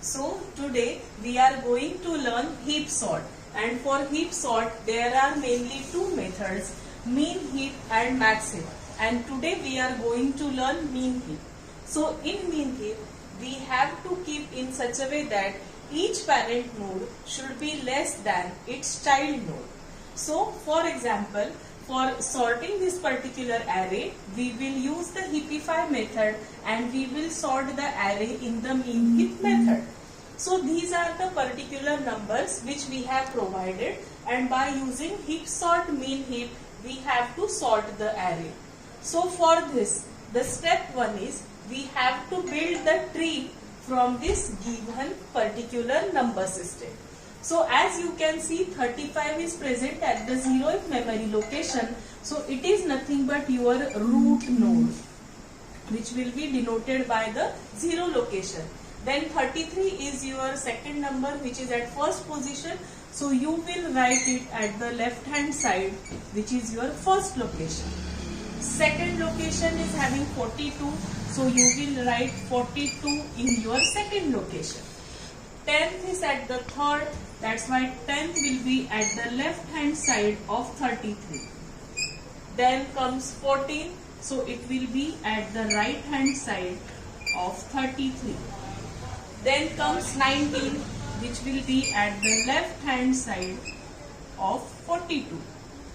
So today we are going to learn heap sort, and for heap sort there are mainly two methods, mean heap and max heap, and today we are going to learn mean heap. So in mean heap we have to keep in such a way that each parent node should be less than its child node. So for example, for sorting this particular array, we will use the heapify method and we will sort the array in the mean heap method. So these are the particular numbers which we have provided, and by using heap sort mean heap we have to sort the array. So for this, the step 1 is we have to build the tree from this given particular number system. So as you can see, 35 is present at the 0th memory location. So it is nothing but your root node, which will be denoted by the 0 location. Then 33 is your second number, which is at first position. So you will write it at the left hand side, which is your first location. Second location is having 42. So you will write 42 in your second location. 10th is at the third, that's why 10th will be at the left hand side of 33. Then comes 14, so it will be at the right hand side of 33. Then comes 19, which will be at the left hand side of 42.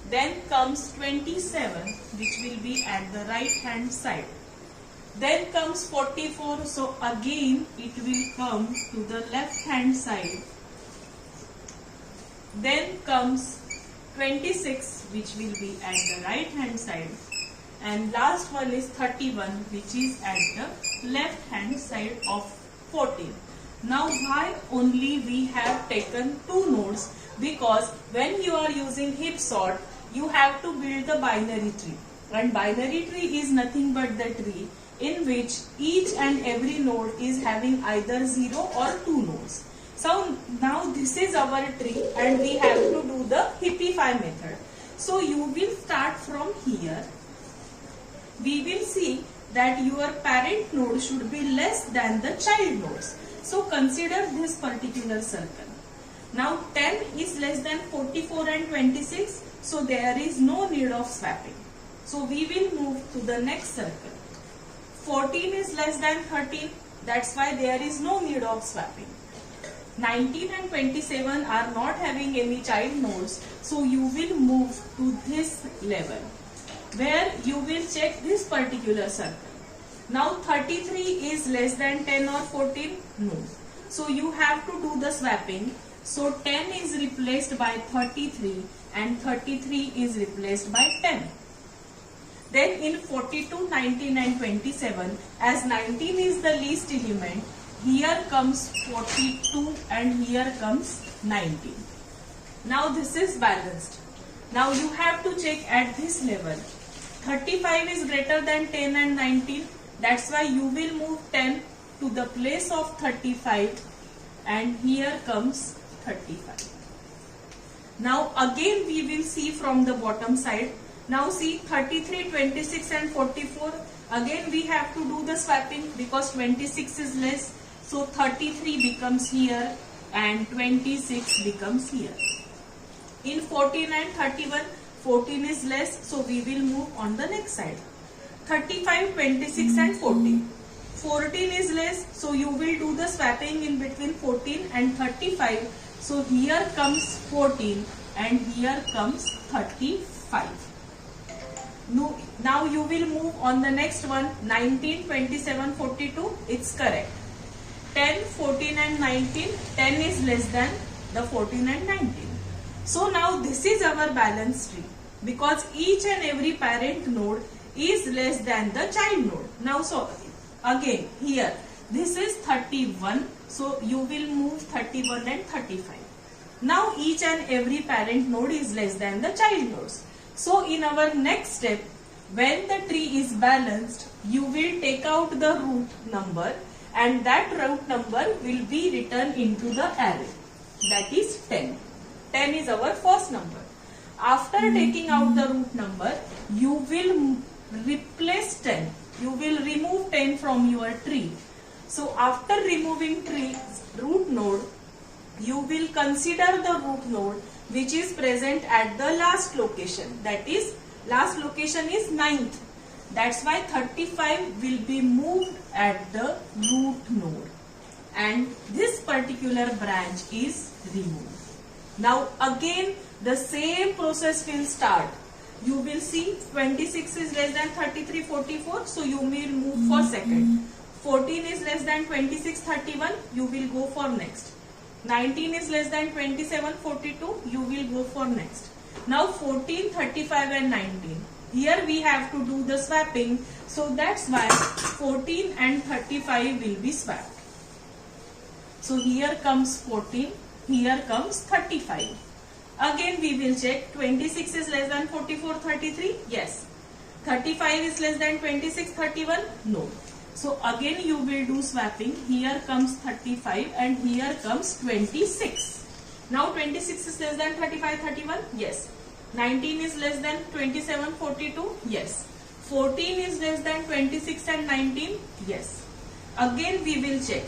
Then comes 27, which will be at the right hand side. Then comes 44, so again it will come to the left hand side. Then comes 26, which will be at the right hand side. And last one is 31, which is at the left hand side of 14. Now why only we have taken two nodes? Because when you are using heap sort, you have to build the binary tree. And binary tree is nothing but the tree in which each and every node is having either 0 or 2 nodes. So now this is our tree and we have to do the heapify method. So you will start from here. We will see that your parent node should be less than the child nodes. So consider this particular circle. Now 10 is less than 44 and 26. So there is no need of swapping. So we will move to the next circle. 14 is less than 13, that's why there is no need of swapping. 19 and 27 are not having any child nodes, so you will move to this level where you will check this particular circle. Now 33 is less than 10 or 14, no. So you have to do the swapping. So 10 is replaced by 33 and 33 is replaced by 10. Then in 42, 19 and 27, as 19 is the least element, here comes 42 and here comes 19. Now this is balanced. Now you have to check at this level. 35 is greater than 10 and 19. That's why you will move 10 to the place of 35 and here comes 35. Now again we will see from the bottom side. Now see 33, 26 and 44. Again we have to do the swapping because 26 is less. So 33 becomes here and 26 becomes here. In 14 and 31, 14 is less. So we will move on the next side. 35, 26 and 14. 14 is less. So you will do the swapping in between 14 and 35. So here comes 14 and here comes 35. Now you will move on the next one. 19, 27, 42. It's correct. 10, 14 and 19. 10 is less than the 14 and 19. So now this is our balanced tree because each and every parent node is less than the child node. Now so again here this is 31. So you will move 31 and 35. Now each and every parent node is less than the child nodes. So in our next step, when the tree is balanced, you will take out the root number and that root number will be written into the array. That is 10. 10 is our first number. After taking out the root number, you will replace 10. You will remove 10 from your tree. So after removing root node, you will consider the root node which is present at the last location. That is, last location is 9th. That's why 35 will be moved at the root node. And this particular branch is removed. Now again the same process will start. You will see 26 is less than 33, 44. So you will move for second. 14 is less than 26, 31. You will go for next. 19 is less than 27, 42. You will go for next. Now 14, 35 and 19. Here we have to do the swapping. So that's why 14 and 35 will be swapped. So here comes 14. Here comes 35. Again we will check. 26 is less than 44, 33. Yes. 35 is less than 26, 31. No. So again you will do swapping. Here comes 35 and here comes 26. Now 26 is less than 35, 31. Yes. 19 is less than 27, 42. Yes. 14 is less than 26 and 19. Yes. Again we will check.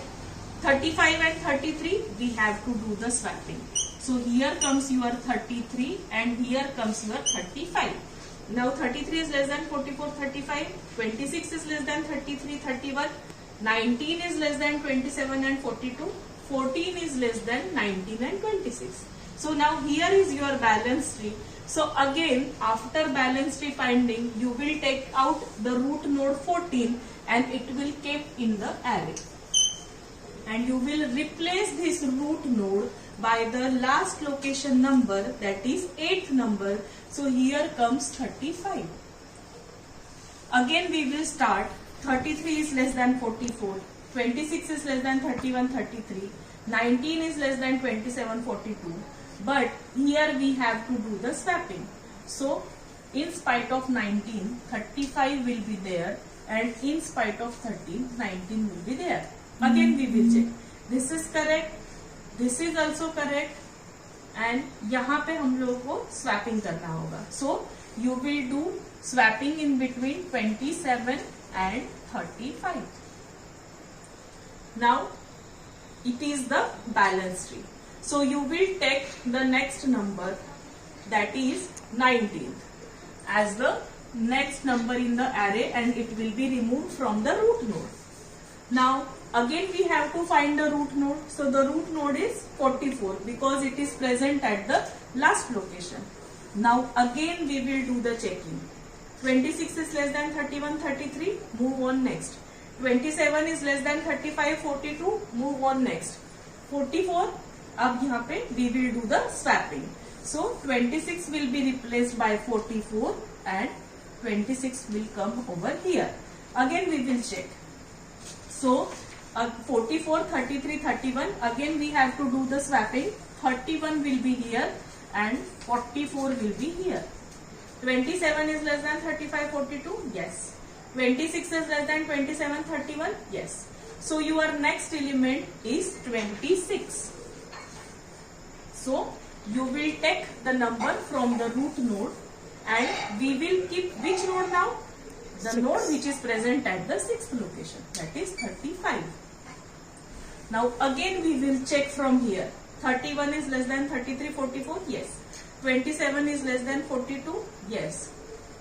35 and 33, we have to do the swapping. So here comes your 33 and here comes your 35. Now 33 is less than 44, 35. 26 is less than 33, 31. 19 is less than 27 and 42. 14 is less than 19 and 26. So now here is your balance tree. So again, after balance tree finding, you will take out the root node 14 and it will keep in the array. And you will replace this root node by the last location number, that is 8th number. So here comes 35. Again we will start. 33 is less than 44. 26 is less than 31, 33. 19 is less than 27, 42. But here we have to do the swapping. So in spite of 19, 35 will be there, and in spite of 13, 19 will be there. Again we will check. This is correct. This is also correct. And यहाँ पे हम लोग को swapping करना होगा. So you will do swapping in between 27 and 35. Now it is the balance tree. So you will take the next number, that is 19th, as the next number in the array, and it will be removed from the root node. Now again we have to find the root node. So the root node is 44 because it is present at the last location. Now again we will do the checking. 26 is less than 31, 33. Move on next. 27 is less than 35, 42. Move on next. 44. अब यहाँ पे we will do the swapping. So 26 will be replaced by 44 and 26 will come over here. Again we will check. So 44, 33, 31. Again we have to do the swapping. 31 will be here and 44 will be here. 27 is less than 35, 42. Yes. 26 is less than 27, 31. Yes. So your next element is 26. So you will take the number from the root node and we will keep which node now? The node which is present at the 6th location, that is 35. Now again we will check from here. 31 is less than 33, 44. Yes. 27 is less than 42. Yes.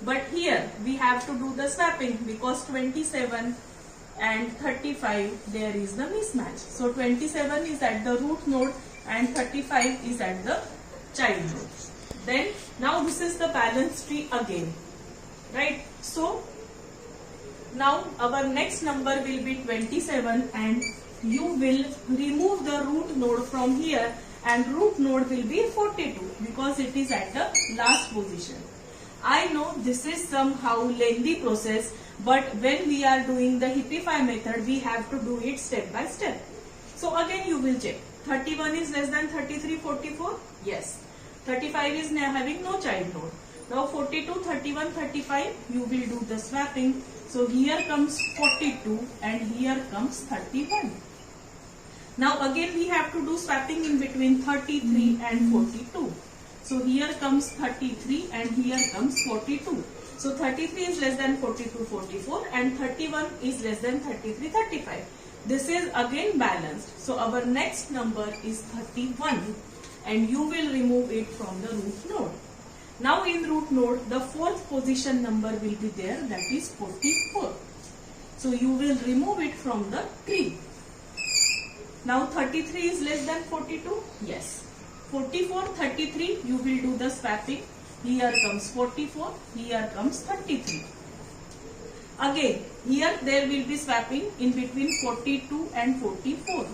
But here we have to do the swapping because 27 and 35 there is the mismatch. So 27 is at the root node and 35 is at the child node. Then now this is the balance tree again, right? So now our next number will be 27 and you will remove the root node from here and root node will be 42 because it is at the last position. I know this is somehow lengthy process, but when we are doing the Hippify method, we have to do it step by step. So again you will check. 31 is less than 33, 44. Yes. 35 is having no child node. Now 42, 31, 35, you will do the swapping. So here comes 42 and here comes 31. Now again we have to do swapping in between 33 and 42. So here comes 33 and here comes 42. So 33 is less than 42, 44 and 31 is less than 33, 35. This is again balanced. So our next number is 31 and you will remove it from the root node. Now in root node, the fourth position number will be there, that is 44. So you will remove it from the tree. Now 33 is less than 42? Yes. 44, 33, you will do the swapping. Here comes 44, here comes 33. Again, here there will be swapping in between 42 and 44.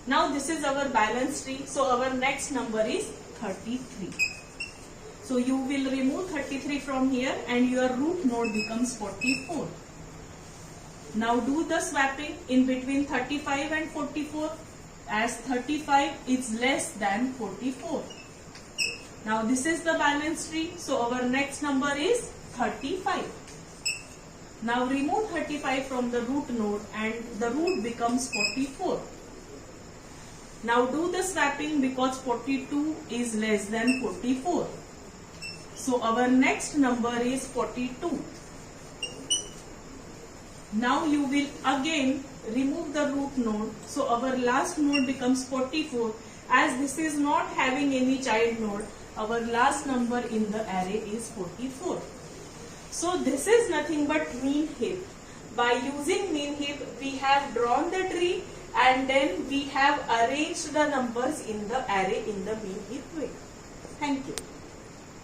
Now this is our balance tree. So our next number is 33. So you will remove 33 from here and your root node becomes 44. Now do the swapping in between 35 and 44 as 35 is less than 44. Now this is the balance tree. So our next number is 35. Now remove 35 from the root node and the root becomes 44. Now do the swapping because 42 is less than 44. So our next number is 42. Now you will again remove the root node. So our last node becomes 44. As this is not having any child node, our last number in the array is 44. So this is nothing but mean heap. By using mean heap, we have drawn the tree and then we have arranged the numbers in the array in the mean heap way. Thank you.